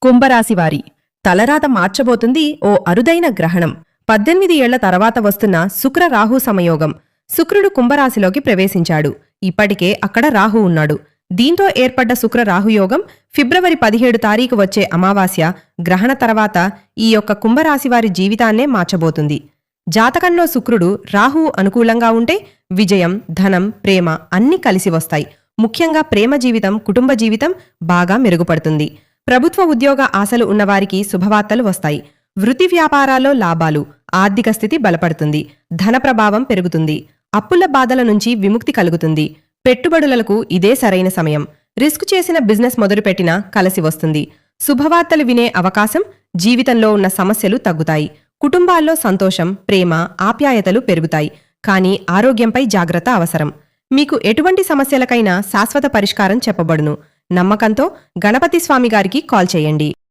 కుంభరాశివారి తలరాత మార్చబోతుంది ఓ అరుదైన గ్రహణం. 18 ఏళ్ల తర్వాత వస్తున్న శుక్ర రాహు సమయోగం. శుక్రుడు కుంభరాశిలోకి ప్రవేశించాడు. ఇప్పటికే అక్కడ రాహు ఉన్నాడు. దీంతో ఏర్పడ్డ శుక్ర రాహుయోగం ఫిబ్రవరి 17 తారీఖు వచ్చే అమావాస్య గ్రహణ తర్వాత ఈ యొక్క కుంభరాశివారి జీవితాన్నే మార్చబోతుంది. జాతకంలో శుక్రుడు రాహువు అనుకూలంగా ఉంటే విజయం, ధనం, ప్రేమ అన్నీ కలిసి వస్తాయి. ముఖ్యంగా ప్రేమ జీవితం, కుటుంబ జీవితం బాగా మెరుగుపడుతుంది. ప్రభుత్వ ఉద్యోగ ఆశలు ఉన్నవారికి శుభవార్తలు వస్తాయి. వృత్తి వ్యాపారాల్లో లాభాలు, ఆర్థిక స్థితి బలపడుతుంది. ధన ప్రభావం పెరుగుతుంది. అప్పుల బాధల నుంచి విముక్తి కలుగుతుంది. పెట్టుబడులకు ఇదే సరైన సమయం. రిస్క్ చేసిన బిజినెస్ మొదలుపెట్టినా కలిసి వస్తుంది. శుభవార్తలు వినే అవకాశం. జీవితంలో ఉన్న సమస్యలు తగ్గుతాయి. కుటుంబాల్లో సంతోషం, ప్రేమ, ఆప్యాయతలు పెరుగుతాయి. కానీ ఆరోగ్యంపై జాగ్రత్త అవసరం. మీకు ఎటువంటి సమస్యలకైనా శాశ్వత పరిష్కారం చెప్పబడును. నమ్మకంతో గణపతి స్వామి గారికి కాల్ చేయండి.